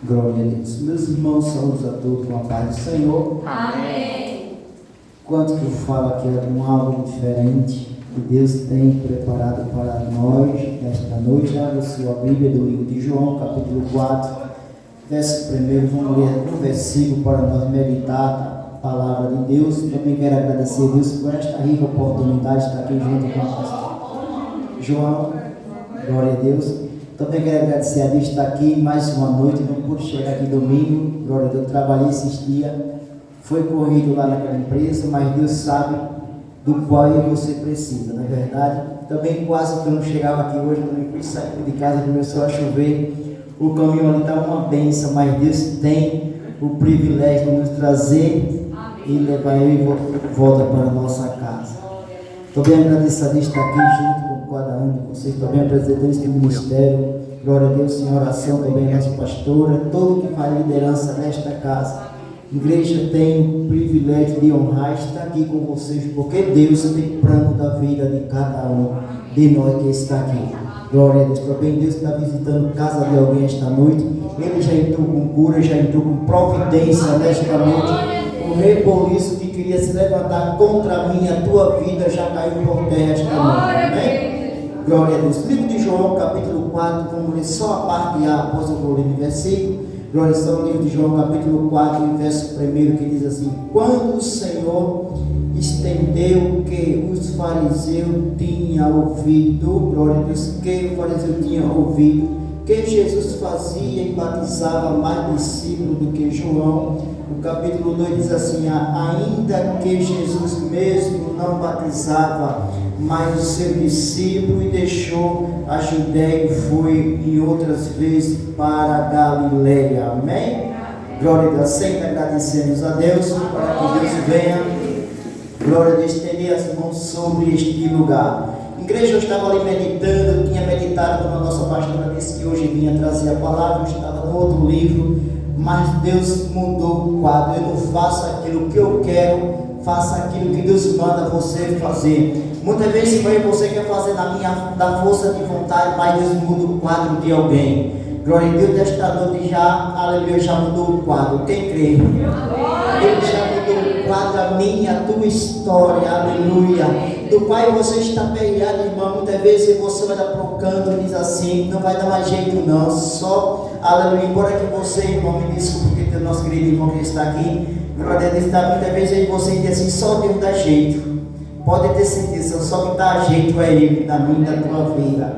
Glória a Deus. Meus irmãos, saúdos a todos com a paz do Senhor. Amém. Quanto que eu falo aqui é de um algo diferente que Deus tem preparado para nós nesta noite. Abra sua Bíblia do livro de João, capítulo 4, verso 1. Vamos ler um versículo para nós meditar a palavra de Deus. Também quero agradecer a Deus por esta rica oportunidade de estar aqui junto com a pastora João. Glória a Deus. Também quero agradecer a Deus de estar aqui mais uma noite. Não pude chegar aqui domingo. Glória a Deus. Trabalhei esses dias. Foi corrido lá naquela empresa, mas Deus sabe do qual você precisa, não é verdade? Também quase que eu não chegava aqui hoje, também fui sair de casa, começou a chover. O caminho ali está uma bênção, mas Deus tem o privilégio de nos trazer e levar eu e volta para a nossa casa. Também agradeço a Deus de estar aqui junto com cada um de vocês, também apresentando este ministério. Glória a Deus, em oração, também a nossa pastora, todo que faz liderança nesta casa. A igreja tem o privilégio de honrar estar aqui com vocês, porque Deus tem plano da vida de cada um de nós que está aqui. Glória a Deus. Também Deus está visitando a casa de alguém esta noite. Ele já entrou com cura, já entrou com providência nesta noite. O reboliço que queria se levantar contra mim, a tua vida já caiu por terra esta noite. Amém? Glória a Deus. Livro de João, capítulo 4, vamos ler só a parte A, após eu vou ler o versículo. Glória a Deus, livro de João, capítulo 4, verso 1, que diz assim: quando o Senhor estendeu que os fariseus tinham ouvido, glória a Deus, que o fariseu tinha ouvido, que Jesus fazia e batizava mais discípulos do que João. O capítulo 2 diz assim: ainda que Jesus mesmo não batizava, mas o seu discípulo, e deixou a Judéia e foi em outras vezes para a Galileia. Amém? Glória a Deus. Sempre agradecemos a Deus para que Deus venha, glória a Deus, estender as mãos sobre este lugar. Igreja, eu estava ali meditando, eu tinha meditado quando a nossa pastora disse que hoje vinha trazer a palavra, eu estava no outro livro, mas Deus mudou o quadro. Eu não faço aquilo que eu quero, faça aquilo que Deus manda você fazer. Muitas vezes você quer fazer da força de vontade, mas Deus muda o quadro de alguém. Glória a Deus, desta noite já, aleluia, já mudou o quadro. Quem crê? Ele já mudou o quadro, a minha, a tua história, aleluia. Do qual você está peleado, irmão. Muitas vezes você vai dar para o canto e diz assim: não vai dar mais jeito, não. Só, aleluia. Embora que você, irmão, me desculpe, porque tem o nosso querido irmão que está aqui. Glória a Deus, muitas vezes você diz assim: só Deus dá jeito. Pode ter certeza, só que dá jeito é Ele na minha, na tua vida.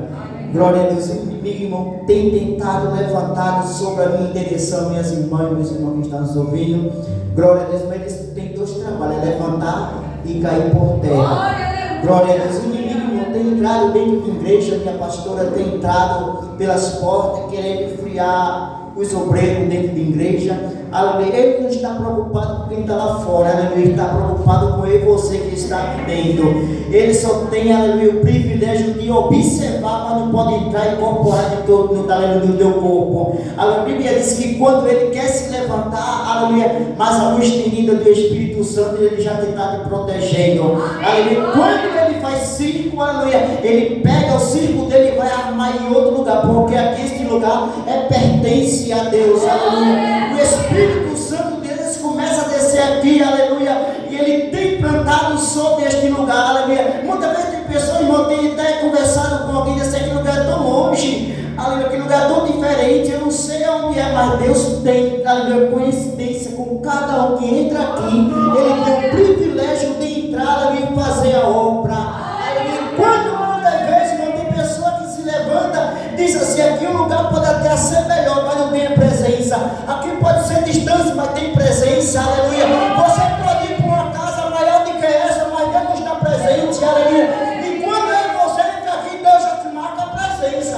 Glória a Deus. O inimigo, irmão, tem tentado levantar sobre a minha direção, minhas irmãs, meus irmãos que estão nos ouvindo. Glória a Deus, mas eles têm dois trabalhos: é levantar e cair por terra. Glória a Deus. O inimigo não tem entrado dentro da igreja, minha pastora tem entrado pelas portas, querendo friar os obreiros dentro da igreja. Aleluia. Ele não está preocupado com quem está lá fora, aleluia. Ele está preocupado com eu e você que está aqui dentro. Ele só tem, aleluia, o privilégio de observar, mas não pode entrar e incorporar de todo no talento do teu corpo. A Bíblia diz que quando ele quer se levantar, aleluia, mas a luz estendida do Espírito Santo, ele já está te protegendo. Aleluia. Quando ele faz circo, aleluia, ele pega o circo dele e vai armar em outro lugar, porque aqui este lugar pertence a Deus. Aleluia. O Espírito Santo deles começa a descer aqui, aleluia, e ele tem plantado sobre este lugar, aleluia. Muitas vezes tem pessoas, irmão, tem até conversado com alguém, disse: aquele lugar é tão longe, aleluia, aquele lugar é tão diferente, eu não sei onde é, mas Deus tem, aleluia, coincidência com cada um que entra aqui. Ele tem o privilégio de entrar, aleluia, e fazer a obra, aleluia. Quando muitas vezes, irmão, tem pessoa que se levanta, diz assim: aqui o lugar pode até ser melhor, mas não tem a presença. Aqui pode ser distância, mas tem presença, aleluia. Você pode ir para uma casa maior do que essa, mas Deus não está presente, aleluia. E quando é você fica aqui, Deus já te marca a presença.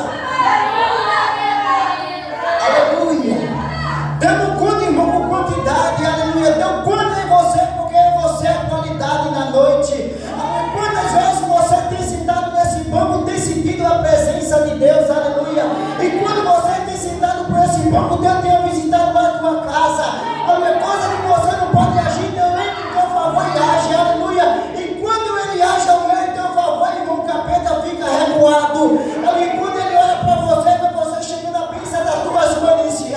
Aleluia. Dando conta, irmão, com quantidade, aleluia. Deu conta em você, porque você é qualidade na noite. Aleluia. Quantas vezes você tem sentado nesse banco, tem sentido a presença de Deus, aleluia. E quando você tem sentado por esse banco, Deus tem visitado a tua casa. Aleluia. Coisa que você não pode agir, Deus entra em teu favor e age, aleluia. E quando ele age ao meu em teu favor, irmão, o capeta fica recuado. Aleluia. Quando ele olha para você chegando a pinça das tuas mãos e diz: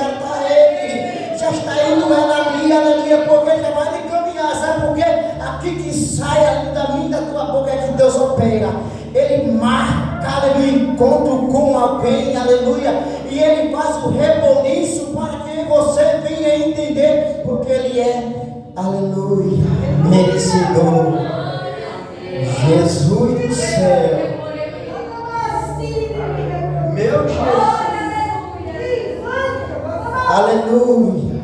alguém, aleluia, e Ele faz o reboliço para que você venha entender, porque Ele é, aleluia, merecedor. Jesus do céu, meu Jesus, aleluia.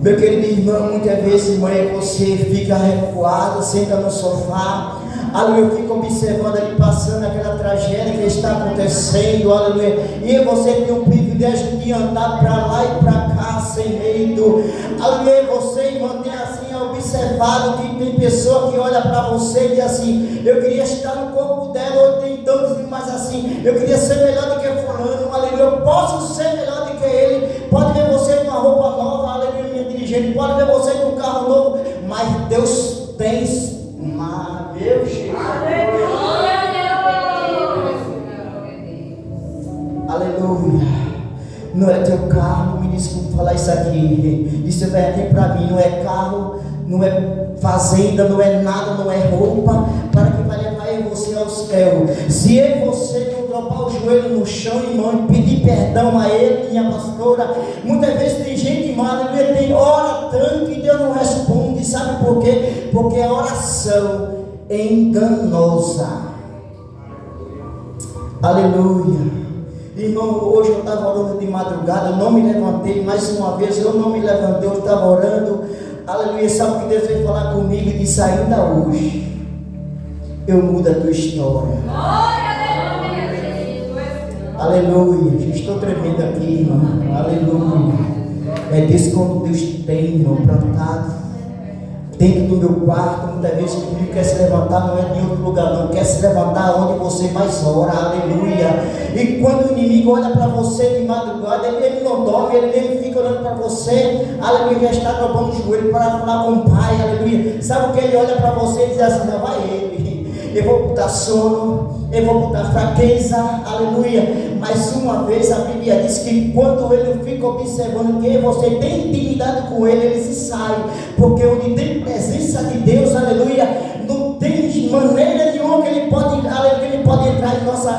Meu querido irmão, muitas vezes, mãe, você fica recuado, senta no sofá, aleluia, fica observando ali, passando aquela tragédia que está acontecendo, aleluia, e você tem o privilégio de andar para lá e para cá sem medo, aleluia, você, irmão, tem assim observado que tem pessoa que olha para você e diz assim: eu queria estar no corpo dela, ou tem tantos, mas assim, eu queria ser melhor do que fulano, aleluia, eu posso ser melhor do que ele. Pode ver você com uma roupa nova, aleluia, minha dirigente, pode ver você com um carro novo, mas Deus tem, meu Jesus, aleluia. Não é teu carro, me desculpe falar isso aqui, isso vai aqui para mim, não é carro, não é fazenda, não é nada, não é roupa, para que vai levar você ao céu. Se eu e você não dobrar o joelho no chão, irmão, e pedir perdão a Ele, minha pastora, muitas vezes tem gente, irmão, aleluia, tem hora tanto que Deus não responde, sabe por quê? Porque a oração é enganosa, aleluia. Irmão, hoje eu estava orando de madrugada, eu não me levantei, mais uma vez eu não me levantei, eu estava orando, aleluia, sabe o que Deus veio falar comigo e disse: ainda hoje eu mudo a tua história. Aleluia, estou tremendo aqui, irmão, aleluia. É disso como Deus tem, irmão, plantado dentro do meu quarto. Muitas vezes o inimigo quer se levantar, não é em outro lugar não, quer se levantar onde você mais ora, aleluia. E quando o inimigo olha para você de madrugada, ele não dorme, ele fica olhando para você, aleluia, já está dobrando o joelho para falar com o Pai, aleluia. Sabe o que ele olha para você e diz assim: não, vai ele, eu vou botar sono, eu vou botar fraqueza, aleluia. Mais uma vez a Bíblia diz que quando ele fica observando que você tem intimidade com ele se sai, porque onde tem presença de Deus, aleluia, não tem maneira nenhuma que ele pode, aleluia, ele pode entrar em nossa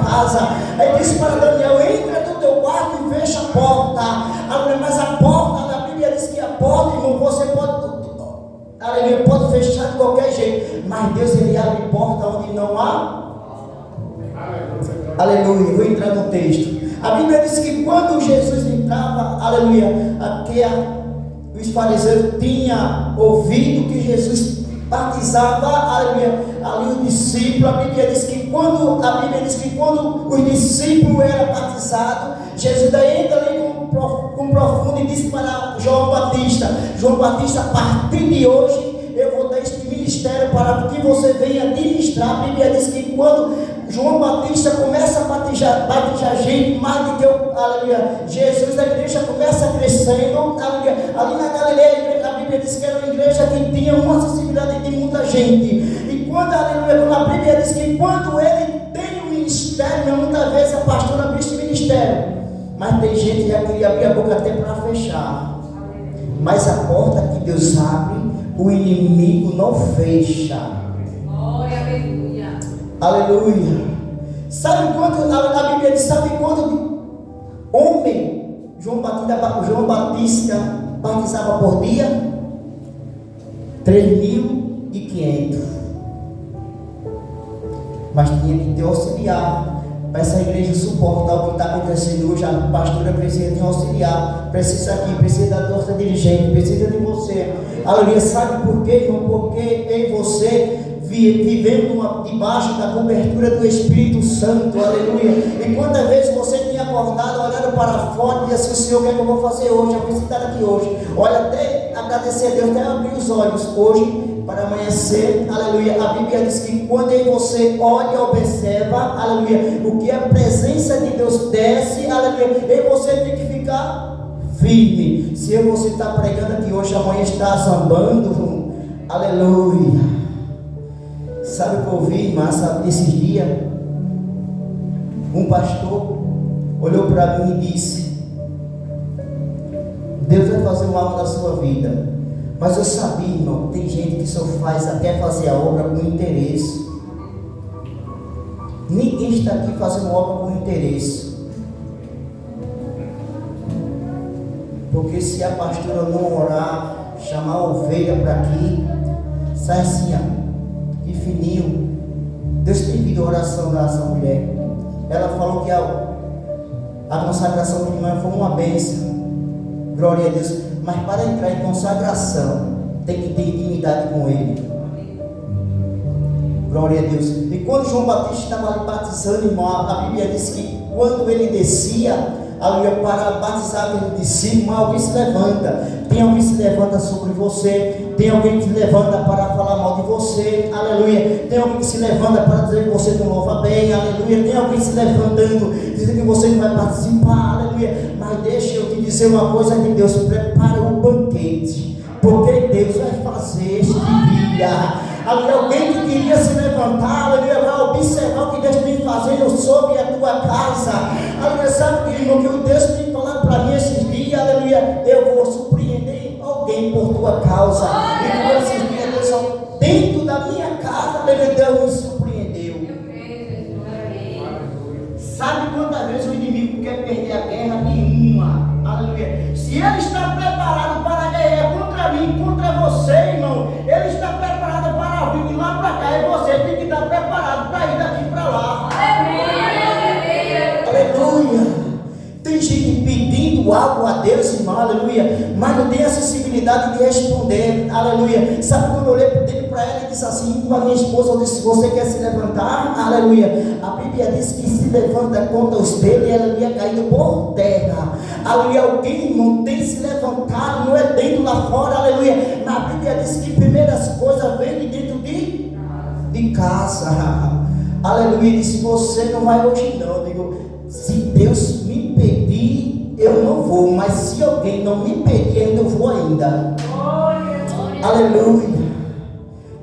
casa. Ele disse para Daniel: entra no teu quarto e fecha a porta, aleluia. Mas a porta, a Bíblia diz que a porta, irmão, você pode, aleluia, pode fechar de qualquer jeito, mas Deus, ele abre porta onde não há. Aleluia, vou entrar no texto. A Bíblia diz que quando Jesus entrava, aleluia, os fariseus tinham ouvido que Jesus batizava, aleluia, ali os discípulos. A Bíblia diz que quando os discípulos eram batizados, Jesus daí entra ali com profundo e disse para João Batista: João Batista, a partir de hoje eu vou dar este ministério para que você venha ministrar. A Bíblia diz que quando João Batista começa a batizar gente, mais do que aleluia, Jesus, a igreja começa crescendo, aleluia. Ali na Galileia, a Bíblia diz que era uma igreja que tinha uma acessibilidade de muita gente. E quando, aleluia, a Bíblia diz que quando ele tem um ministério, muitas vezes a pastora abre este ministério, mas tem gente que já queria abrir a boca até para fechar. Mas a porta que Deus abre, o inimigo não fecha. Aleluia. Sabe quanto a Bíblia diz? Sabe quanto de homem João Batista batizava por dia? 3.500. Mas tinha que ter auxiliar para essa igreja suportar o que está acontecendo hoje. A pastora precisa de um auxiliar, precisa aqui, precisa da nossa dirigente, precisa de você. Aleluia. Sabe por quê, irmão? Porque em você, vivendo debaixo da cobertura do Espírito Santo, aleluia. E quantas vezes você tem acordado, olhando para fora e diz assim: Senhor, o que é que eu vou fazer hoje? Eu vou estar aqui hoje. Olha, até agradecer a Deus, até abrir os olhos hoje para amanhecer, aleluia. A Bíblia diz que quando você olha e observa, aleluia, o que a presença de Deus desce, aleluia, e você tem que ficar firme. Se você está pregando aqui hoje, amanhã está zambando, aleluia. Sabe o que eu ouvi, irmã, sabe, esses dias? Um pastor olhou para mim e disse: Deus vai fazer uma obra na sua vida. Mas eu sabia, irmão, tem gente que só faz até fazer a obra com interesse. Ninguém está aqui fazendo obra com interesse. Porque se a pastora não orar, chamar a ovelha para aqui, sai assim, ó, que fininho. Deus tem pedido a oração dessa mulher. Ela falou que a consagração de irmã foi uma bênção. Glória a Deus. Mas para entrar em consagração, tem que ter intimidade com Ele. Glória a Deus. E quando João Batista estava ali batizando, irmão, a Bíblia diz que quando ele descia, aleluia, para batizar aquele discípulo, alguém se levanta. Tem alguém que se levanta sobre você. Tem alguém que se levanta para falar mal de você. Aleluia. Tem alguém que se levanta para dizer que você não louva bem. Aleluia. Tem alguém se levantando, dizendo que você não vai participar. Aleluia. Mas deixa eu te dizer uma coisa, que Deus prepara um banquete. Porque Deus vai fazer este dia. Alguém que queria se levantar, aleluia, vai observar o que Deus tem fazendo sobre a tua casa. Aleluia, sabe, irmão, que o Deus tem falado para mim esses dias, aleluia, eu vou surpreender alguém por tua causa. E por esses dias, Deus, dentro da minha casa, aleluia, Deus me surpreendeu. Sabe quantas vezes o inimigo quer perder a guerra? Nenhuma. Aleluia. Se ele está preparado para guerrear contra mim, contra você, irmão, ele está preparado para vir de lá para cá, e você tem que estar preparado para ir daqui para lá. Aleluia. Tem gente pedindo algo a Deus, irmão, aleluia, mas não tem a sensibilidade de responder, aleluia. Sabe quando eu olhei para ela e disse assim, com a minha esposa, eu disse, você quer se levantar? Aleluia. A Bíblia diz que se levanta contra o espelho e ela ia cair por terra. Aleluia. Alguém, irmão, tem se levantado, não é dentro lá fora, aleluia. Na Bíblia diz que primeiras coisas vêm de dentro de casa. Aleluia. Disse, você não vai hoje não. Eu digo, se Deus me pedir, eu não vou, mas se alguém não me pedir, eu vou ainda. Aleluia.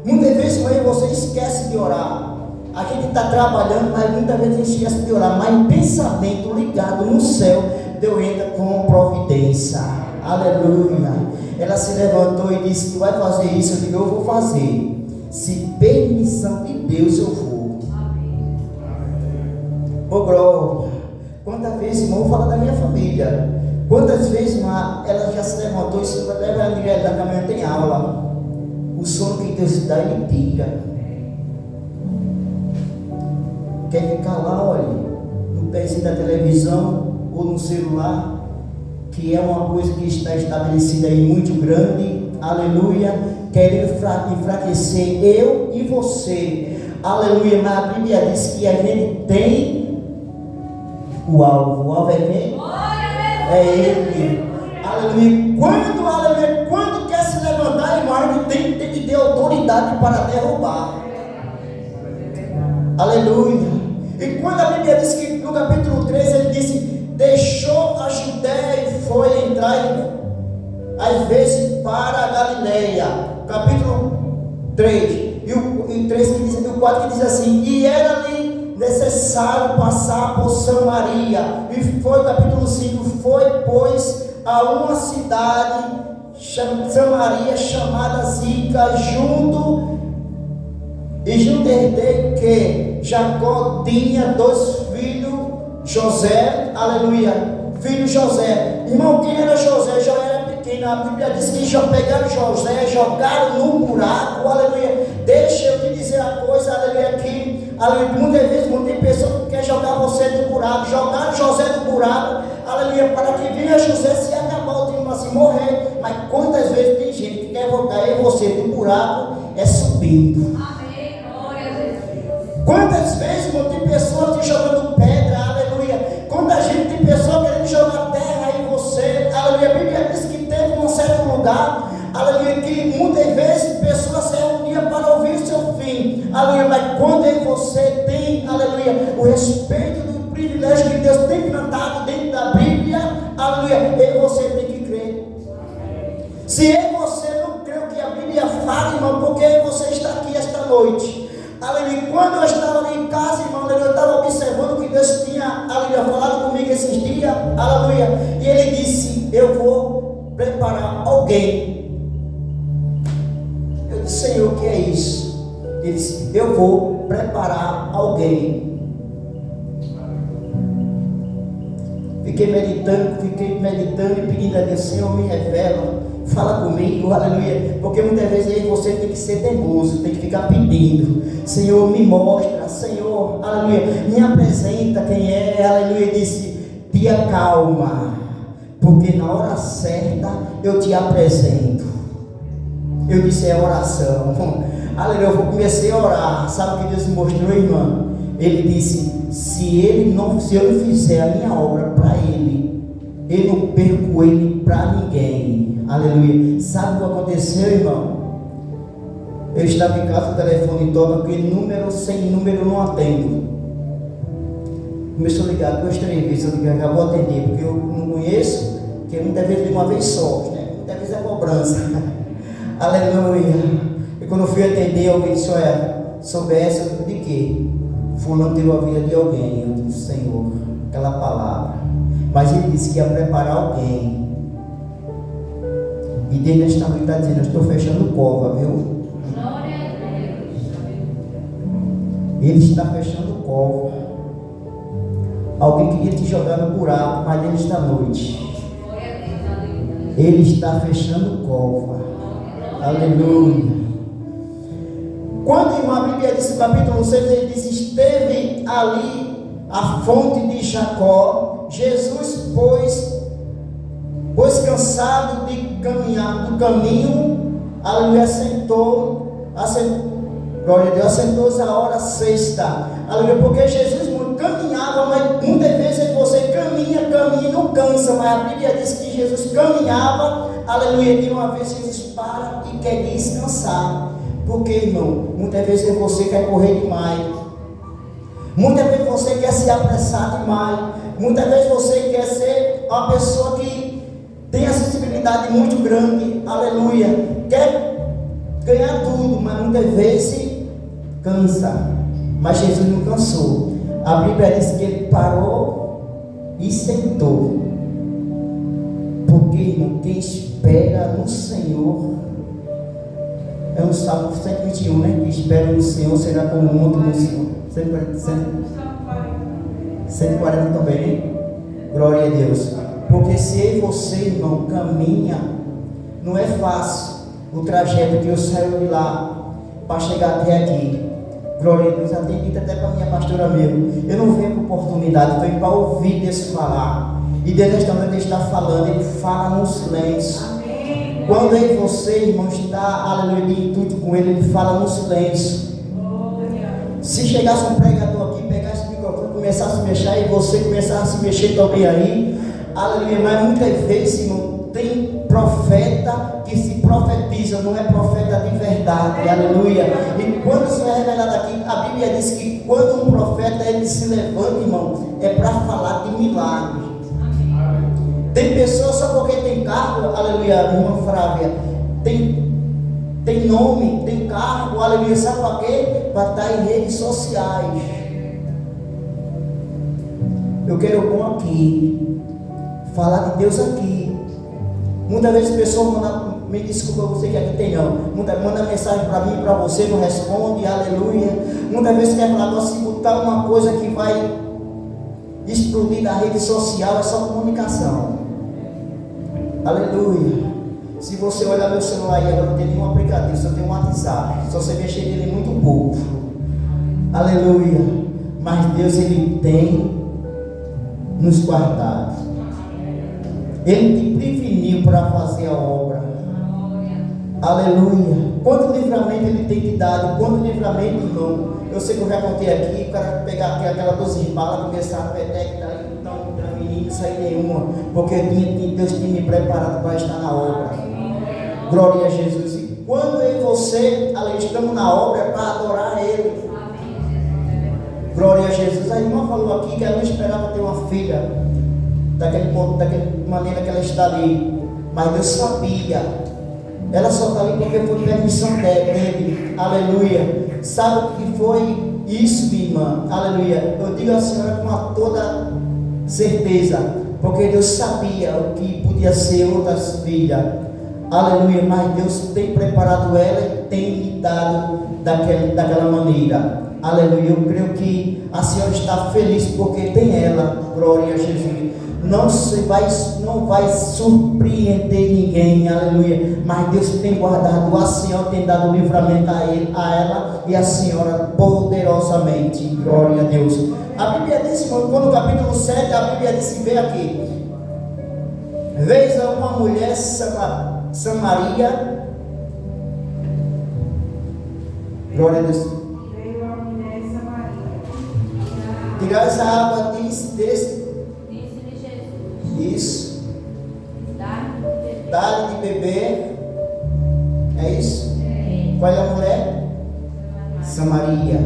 Muitas vezes, mãe, você esquece de orar. A gente está trabalhando, mas muitas vezes a gente esquece de orar. Mas em pensamento ligado no céu, Deus entra com providência. Aleluia. Ela se levantou e disse, tu vai fazer isso? Eu digo, eu vou fazer. Se permissão de Deus, eu vou. Ô glória. Quantas vezes, irmão, eu falo da minha família. Quantas vezes, irmã, ela já se levantou e disse, leva a André da caminhão, tem aula. O sono que Deus dá, Ele tira. Quer ficar lá, olha, no pezinho da televisão ou no celular, que é uma coisa que está estabelecida aí muito grande, aleluia, querendo enfraquecer eu e você, aleluia. Mas a Bíblia diz que a gente tem o alvo é quem? É Ele, aleluia. Quando quer se levantar, irmão, a gente tem que ter autoridade para derrubar, aleluia. E quando a Bíblia diz que no capítulo 3 ele disse, deixou a Judéia e foi entrar às vezes para a Galileia, capítulo 3 e o 4 que diz assim, e era-lhe necessário passar por Samaria, e foi, capítulo 5, foi pois a uma cidade Samaria chamada Sica, junto herdei que Jacó tinha dois filhos, José, aleluia, filho José. Irmão, quem era José? Já era pequeno. A Bíblia diz que já pegaram José, jogaram no buraco, aleluia. Deixa eu te dizer a coisa, aleluia, que aleluia, muitas vezes tem pessoa que quer jogar você no buraco. Jogaram José no buraco, aleluia, para que venha José se acabar o tempo assim, morrer. Mas quantas vezes tem gente que quer jogar você no buraco, é subindo. Quantas vezes, irmão, tem pessoas te jogando pedra, aleluia. Quanta gente tem pessoas querendo jogar terra em você, aleluia. A Bíblia diz que teve um certo lugar, aleluia, que muitas vezes pessoas se reuniam para ouvir o seu fim, aleluia. Mas quando em você tem, aleluia, o respeito do privilégio que Deus tem plantado dentro da Bíblia, aleluia, em você tem que crer. Se em você não crê o que a Bíblia fala, irmão, porque você está aqui esta noite. Aleluia. Quando eu estava ali em casa, irmão, eu estava observando o que Deus tinha, aleluia, falado comigo esses dias, aleluia. E Ele disse, eu vou preparar alguém. Eu disse, Senhor, o que é isso? Ele disse, eu vou preparar alguém. fiquei meditando e pedindo a Deus, Senhor, me revela, fala comigo, aleluia, porque muitas vezes aí você tem que ser teimoso, tem que ficar pedindo, Senhor, me mostra, Senhor, aleluia, me apresenta quem é, aleluia, disse, te acalma, porque na hora certa eu te apresento. Eu disse, é oração, aleluia, eu comecei a orar, sabe o que Deus me mostrou, irmã? Ele disse, se eu não fizer a minha obra para Ele, eu não perco Ele para ninguém, aleluia. Sabe o que aconteceu, irmão? Eu estava em casa, o telefone toca, porque número sem número eu não atendo. Começou a ligar 2, 3 vezes, eu digo, eu vou atender, porque eu não conheço, porque muitas vezes de uma vez só, né? Muitas vezes é cobrança, aleluia. E quando eu fui atender, alguém disse, olha, soubesse de quê? Fulano tirou a vida de alguém. Eu disse, Senhor, aquela palavra. Mas ele disse que ia preparar alguém. E Deus nesta noite está dizendo, eu estou fechando cova, viu? Ele está fechando cova. Alguém queria te jogar no buraco, mas ele está à noite. Ele está fechando cova. Aleluia. Quando irmã, a Bíblia diz no capítulo 6, ele diz, esteve ali a fonte de Jacó, Jesus, pois cansado de caminhar do caminho, aleluia, glória a Deus, assentou-se a hora sexta, aleluia, porque Jesus caminhava, mas muitas vezes você caminha e não cansa, mas a Bíblia diz que Jesus caminhava, aleluia, de uma vez Jesus para e quer descansar. Porque, irmão, muitas vezes você quer correr demais, muitas vezes você quer se apressar demais, muitas vezes você quer ser uma pessoa que tem a sensibilidade muito grande, aleluia, quer ganhar tudo, mas muitas vezes cansa. Mas Jesus não cansou. A Bíblia diz que ele parou e sentou. Porque, irmão, quem espera no Senhor, é um Salmo 121, né? Que espera no Senhor será como um monte no Senhor. 140 também, né? Glória a Deus. Porque se você, irmão, caminha, não é fácil o trajeto que eu saio de lá para chegar até aqui. Glória a Deus. Eu tenho dito até para minha pastora mesmo. Eu não venho com oportunidade, estou indo para ouvir Deus falar. E Deus nesta noite ele está falando, ele fala no silêncio. Quando aí você, irmão, está, aleluia, de intuito com ele fala no silêncio. Se chegasse um pregador aqui, pegasse o microfone, começasse a se mexer, e você começasse a se mexer também aí, aleluia, mas muitas vezes, irmão, tem profeta que se profetiza, não é profeta de verdade, aleluia. E quando isso é revelado aqui, a Bíblia diz que quando um profeta ele se levanta, irmão, é para falar de milagres. Tem pessoas só porque tem cargo, aleluia, irmã Flávia, tem nome, tem cargo, aleluia, sabe para quê? Para estar em redes sociais. Eu quero bom aqui, falar de Deus aqui. Muitas vezes pessoas mandam, me desculpa você que aqui tem não, manda mensagem para mim, para você, não responde, aleluia. Muitas vezes quer falar, se botar uma coisa que vai explodir na rede social, é só comunicação. Aleluia. Se você olhar meu celular aí, agora não tem nenhum aplicativo, só tem um WhatsApp. Só você mexer nele muito pouco. Aleluia. Mas Deus, ele tem nos guardado. Ele te preveniu para fazer a obra. Aleluia. Quanto livramento ele tem te dado? Quanto livramento, irmão? Eu sei que eu já contei aqui, o cara pegar aqui aquela 12 balas, começar a pegar, não para mim sair nenhuma, porque Deus tinha me preparado para estar na obra. Glória a Jesus. E quando eu e você estamos na obra, é para adorar Ele. Glória a Jesus. A irmã falou aqui que ela não esperava ter uma filha daquela maneira que ela está ali, mas Deus sabia. Ela só está ali porque foi permissão dele. Aleluia. Sabe o que foi isso, minha irmã? Aleluia. Eu digo à senhora com toda certeza, porque Deus sabia o que podia ser outras filhas. Aleluia. Mas Deus tem preparado ela e tem lhe dado daquela maneira. Aleluia. Eu creio que a senhora está feliz porque tem ela. Glória a Jesus. não vai surpreender ninguém, aleluia. Mas Deus tem guardado, a Senhora tem dado livramento a ela e a Senhora poderosamente, glória a Deus. A Bíblia diz, quando no capítulo 7, a Bíblia diz que vem aqui: veis a uma mulher Samaria, glória a Deus. Veio a mulher Samaria. Tirai a água, disse-lhe Jesus. isso. Dá-lhe de beber. É isso? Qual é a mulher? Samaria.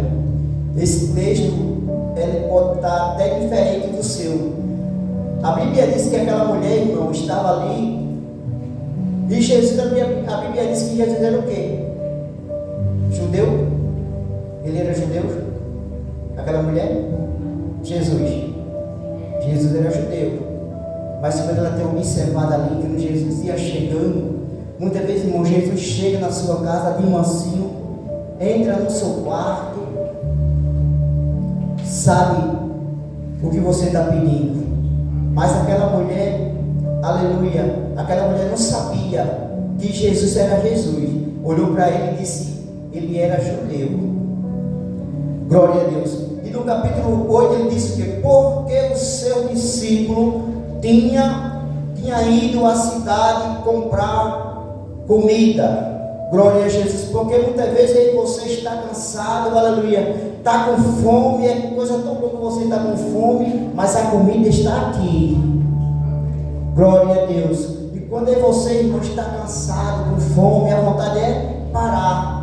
Esse texto ele pode estar até diferente do seu. A Bíblia diz que aquela mulher, irmão, estava ali. E Jesus, a Bíblia diz que Jesus era o quê? Judeu? Ele era judeu? Aquela mulher? Jesus era judeu. Mas quando ela tem observado ali, quando Jesus ia chegando, muitas vezes, irmão, Jesus chega na sua casa de mansinho, entra no seu quarto, sabe o que você está pedindo. Mas aquela mulher, aleluia, aquela mulher não sabia que Jesus era Jesus. Olhou para ele e disse: ele era judeu. Glória a Deus. E no capítulo 8 ele disse que porque o seu discípulo tinha ido à cidade comprar comida. Glória a Jesus. Porque muitas vezes aí você está cansado, aleluia, está com fome, é coisa tão boa que você está com fome, mas a comida está aqui. Glória a Deus. E quando você não está cansado, com fome, a vontade é parar.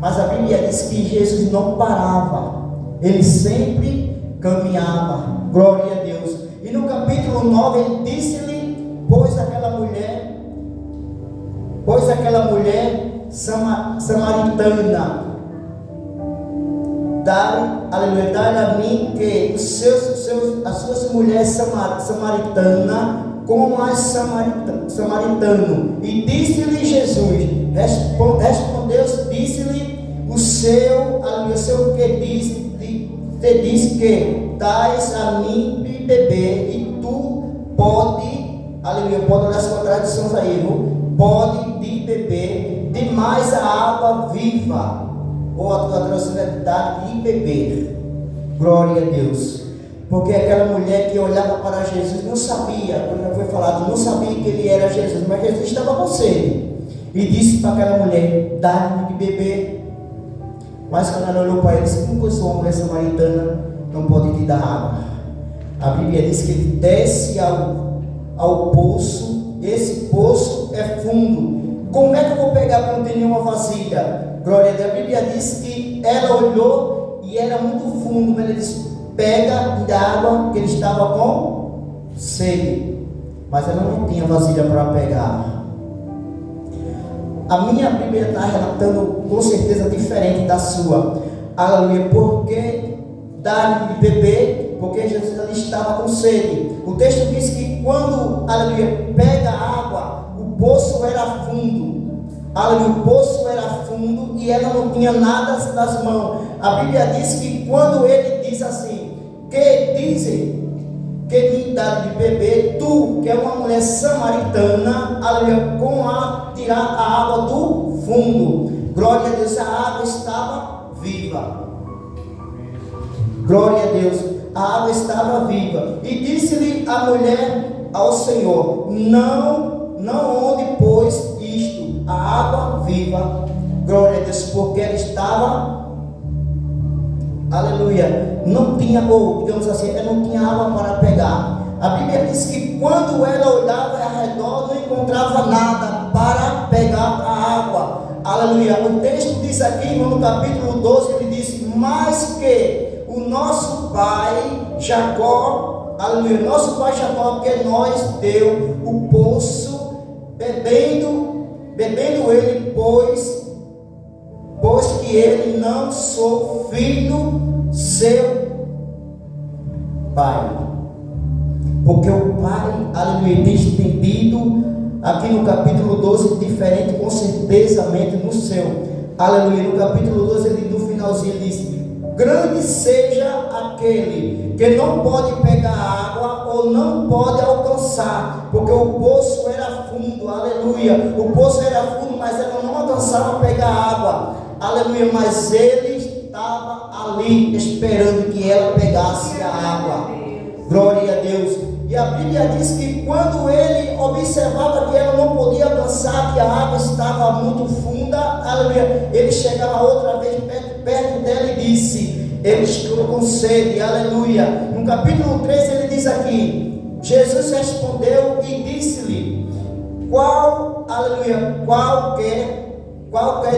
Mas a Bíblia diz que Jesus não parava, ele sempre caminhava. Glória a Deus. E no capítulo 9 ele disse-lhe, pois aquela mulher samaritana, aleluia, dá-lhe a mim que as suas mulheres samaritanas como as samaritano. E disse-lhe Jesus, respondeu, disse-lhe o seu que diz que dás a mim de beber, e tu pode, aleluia, pode olhar sua tradução aí, pode de beber de mais a água viva, ou a tua tradução é dar de beber. Glória a Deus. Porque aquela mulher que olhava para Jesus não sabia, como já foi falado, não sabia que ele era Jesus, mas Jesus estava com sede. E disse para aquela mulher: dá-me de beber. Mas quando ela olhou para ele, disse: como eu sou uma mulher samaritana, não pode te dar água. A Bíblia diz que ele desce ao poço. Esse poço é fundo. Como é que eu vou pegar para não ter nenhuma vasilha? Glória a Deus. A Bíblia diz que ela olhou e era muito fundo, mas ele disse: pega da água, que ele estava com sede, mas ela não tinha vasilha para pegar. A minha Bíblia está relatando com certeza diferente da sua, aleluia, porque dar de beber, porque Jesus ali estava com sede. O texto diz que quando, aleluia, pega a água, o poço era fundo, aleluia, o poço era fundo e ela não tinha nada nas mãos. A Bíblia diz que quando ele diz assim, que dizem que te dá de beber, tu que é uma mulher samaritana, aleluia, com a tirar a água do fundo. Glória a Deus, a água estava viva. Glória a Deus, a água estava viva. E disse-lhe a mulher ao Senhor: não onde pôs isto, a água viva. Glória a Deus, porque ela estava, aleluia, não tinha, ou digamos assim, ela não tinha água para pegar. A Bíblia diz que quando ela olhava ao redor, não encontrava nada para pegar a água. Aleluia. O texto diz aqui no capítulo 12, ele diz: mas que o nosso pai Jacó, aleluia, nosso pai Jacó, que nós deu o poço, bebendo ele, pois que ele não sou filho seu pai. Porque o pai, aleluia, tem estendido aqui no capítulo 12, diferente com certeza no seu. Aleluia, no capítulo 12, ele, no finalzinho, ele diz: grande seja aquele que não pode pegar água ou não pode alcançar, porque o poço era fundo, aleluia, o poço era fundo, mas ela não alcançava pegar água, aleluia, mas ele estava ali esperando que ela pegasse a água, glória a Deus. E a Bíblia diz que quando ele observava que ela não podia alcançar, que a água estava muito funda, aleluia, ele chegava outra vez perto dela e disse, ele estou com sede, aleluia. No capítulo 3 ele diz aqui, Jesus respondeu e disse-lhe, aleluia, qual quer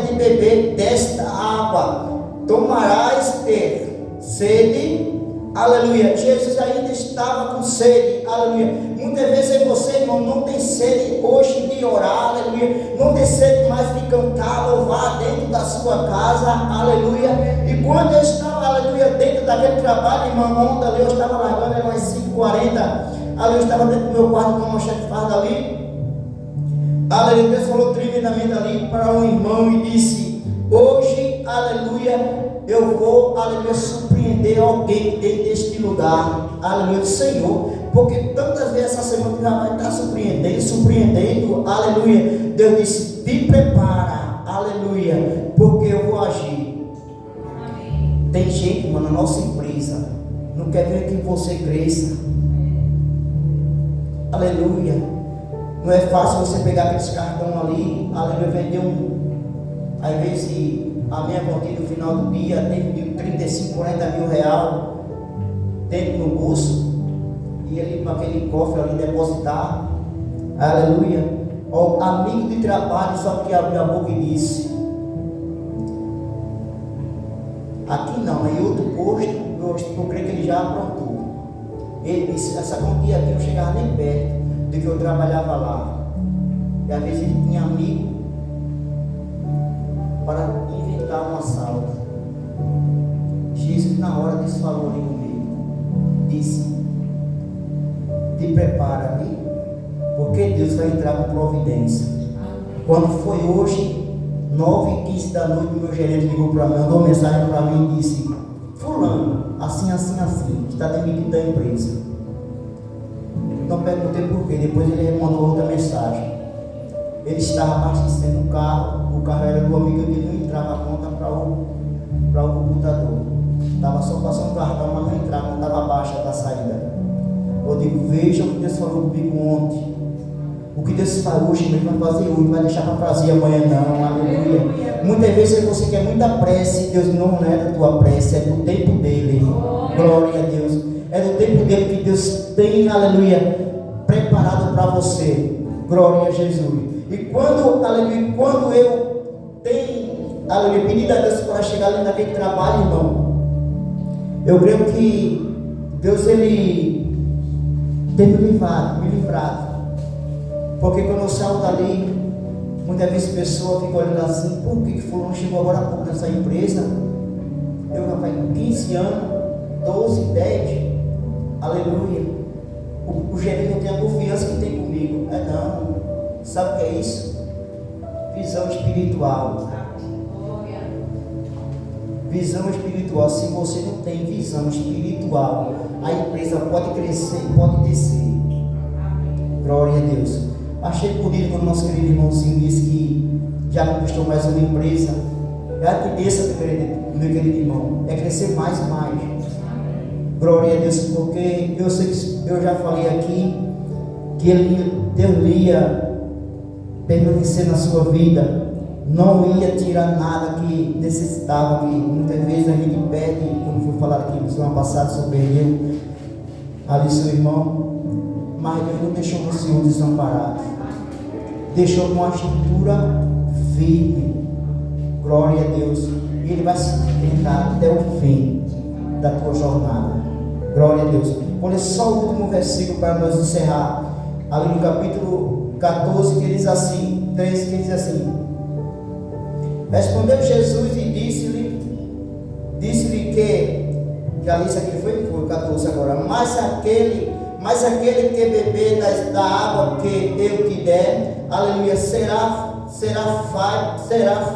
de beber desta água, tomarás ter sede, aleluia. Jesus ainda estava com sede, aleluia. Muitas vezes você, irmão, não tem sede hoje de orar, aleluia, não tem sede mais de cantar, louvar dentro da sua casa, aleluia. E quando eu estava, aleluia, dentro daquele trabalho, irmão, ontem ali eu estava largando, era umas 5h40, aleluia, eu estava dentro do meu quarto com uma chefe-farda ali, aleluia. Deus falou tremendamente ali para um irmão e disse, hoje, aleluia, eu vou, aleluia, surpreender alguém dentro deste lugar, aleluia, Senhor, porque tantas vezes essa semana já vai estar surpreendendo, aleluia. Deus disse, te prepara, aleluia, porque eu vou agir. Amém. Tem gente, mano, na nossa empresa, não quer ver que você cresça, aleluia. Não é fácil você pegar aqueles cartão ali, aleluia, vender às vezes a minha conta no final do dia tem de 35, 40 mil reais dentro no bolso, e ele para aquele cofre ali depositar, aleluia. O amigo de trabalho só que abriu a boca e disse, aqui não, em outro posto, eu creio que ele já aprontou. Ele disse, essa quantia aqui não chegava nem perto do que eu trabalhava lá. E às vezes ele tinha amigo para inventar um assalto. Jesus na hora desse falou ali comigo, disse, te prepara ali, porque Deus vai entrar com providência. Quando foi hoje 9h15 da noite, meu gerente ligou para mim, mandou uma mensagem para mim e disse, fulano, assim, está demitido da empresa. Não perguntei por quê, depois ele mandou outra mensagem. Ele estava abastecendo o carro era do amigo dele, não entrava a conta para o computador. Estava só passando o cartão, mas não entrava, não estava baixa da saída. Eu digo, veja o que Deus falou comigo ontem. O que Deus faz hoje, ele vai fazer hoje, não vai deixar para fazer amanhã não, aleluia. Muitas vezes você quer muita prece, Deus não é da tua prece, é do tempo dele. Glória a Deus. É do tempo dele que Deus tem, aleluia, preparado para você. Glória a Jesus. E quando, aleluia, quando eu tenho, aleluia, pedido a Deus para chegar ali naquele trabalho, irmão, eu creio que Deus, ele tem me livrado. Porque quando eu saio dali, muitas vezes pessoas ficam olhando assim, por que fulano chegou agora há pouco nessa empresa? Eu já faz 15 anos, 12, 10, aleluia. O gerente não tem a confiança que tem comigo. Não. Sabe o que é isso? Visão espiritual. Visão espiritual. Se você não tem visão espiritual, a empresa pode crescer, pode descer. Glória a Deus. Achei bonito quando nosso querido irmãozinho disse que já conquistou mais uma empresa. É a tendência, meu querido irmão, é crescer mais e mais. Glória a Deus, porque eu sei que eu já falei aqui que Deus ia permanecer na sua vida, não ia tirar nada que necessitava, que muitas vezes a gente pede, como foi falado aqui no semana passada sobre ele, ali seu irmão, mas Deus não deixou o Senhor desamparado, deixou uma estrutura firme, glória a Deus, e Ele vai se sustentar até o fim da tua jornada, glória a Deus. Vou ler só o último versículo para nós encerrar, ali no capítulo 14, que diz assim, 13, que diz assim, respondeu Jesus e disse-lhe que já li isso aqui, foi 14 agora, mas aquele que beber da água que eu te der, aleluia, será será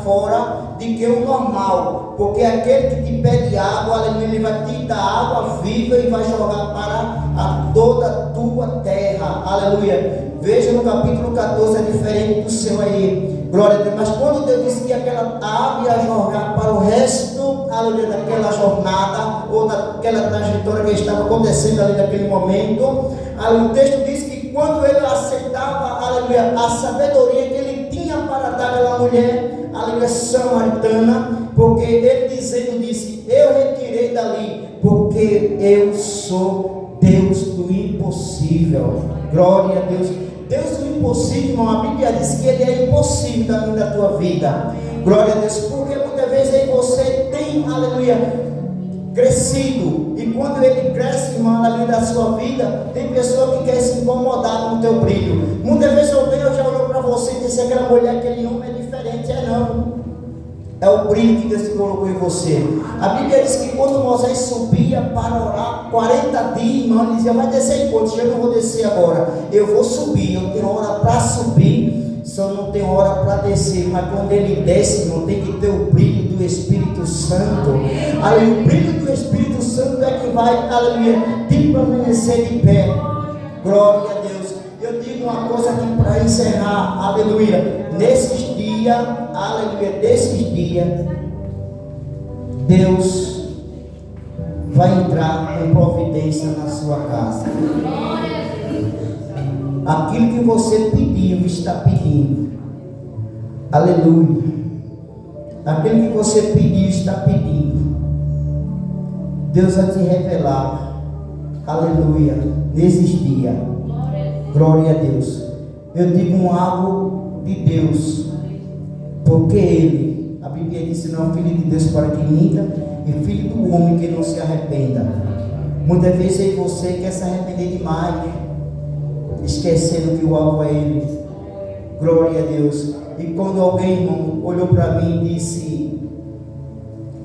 fora de que o normal, porque aquele que te pede água, aleluia, ele vai te dar água viva e vai jogar para toda a tua terra, aleluia. Veja no capítulo 14, é diferente do seu aí, glória a Deus. Mas quando Deus disse que aquela água ia jogar para o resto, aleluia, daquela jornada ou daquela trajetória que estava acontecendo ali naquele momento, aleluia, o texto diz que quando ele aceitava, aleluia, a sabedoria que ele tinha para dar àquela mulher, aleluia, samaritana, porque ele disse, eu retirei dali, porque eu sou Deus do impossível. Glória a Deus. Deus do impossível, irmão, a Bíblia diz que ele é impossível também da tua vida. Glória a Deus, porque muitas vezes aí você tem, aleluia, crescido, e quando ele cresce, irmão, ali da sua vida, tem pessoa que quer se incomodar com o teu brilho. Muitas vezes alguém já olhou para você e disse: aquela mulher, aquele homem é diferente. Não, é o brilho que Deus colocou em você. A Bíblia diz que quando Moisés subia para orar 40 dias, irmão, ele dizia: vai descer em quantos? Eu não vou descer agora, eu vou subir, eu tenho hora para subir, só não tenho hora para descer. Mas quando ele desce, irmão, tem que ter o brilho do Espírito Santo. Aí o brilho do Espírito Santo é que vai, aleluia, te permanecer de pé. Glória a Deus. Eu digo uma coisa aqui para encerrar, aleluia. Nesses dias, aleluia, Deus vai entrar com providência na sua casa. Aquilo que você pediu, está pedindo. Aleluia. Aquilo que você pediu, está pedindo. Deus vai te revelar. Aleluia. Nesses dias. Glória a Deus. Eu digo algo de Deus, porque Ele, a Bíblia diz, não é filho de Deus para que minta, e filho do homem que não se arrependa. Muitas vezes você quer se arrepender demais, esquecendo que o alvo é Ele. Glória a Deus. E quando alguém, irmão, olhou para mim e disse: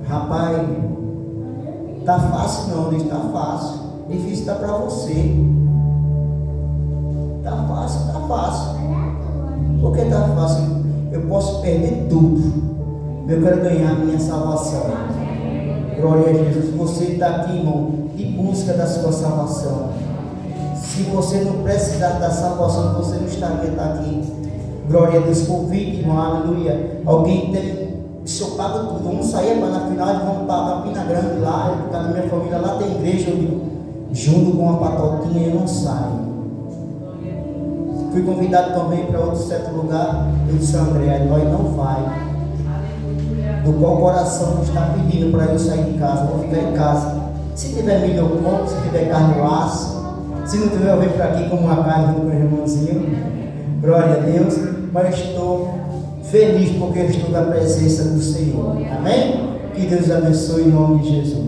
rapaz, tá fácil não, Deus, tá fácil, difícil está para você. Tá fácil. Por que tá fácil? Eu posso perder tudo, eu quero ganhar a minha salvação. Glória a Jesus. Você está aqui, irmão, em busca da sua salvação. Se você não precisar da salvação, você não estaria aqui. Glória a Deus. Convite, irmão, aleluia. Alguém tem, se eu pago tudo, vamos sair para na final, vamos para Pina Grande lá, porque na minha família lá tem igreja, junto com uma patotinha, eu não saio. Fui convidado também para outro certo lugar. Eu disse: André, nós não vai. Do qual coração não está pedindo para eu sair de casa? Vou ficar em casa. Se tiver milho pouco, se tiver carne no aço, se não tiver, eu venho para aqui como uma carne com o meu irmãozinho. Glória a Deus. Mas estou feliz porque eu estou na presença do Senhor. Amém? Que Deus abençoe em nome de Jesus.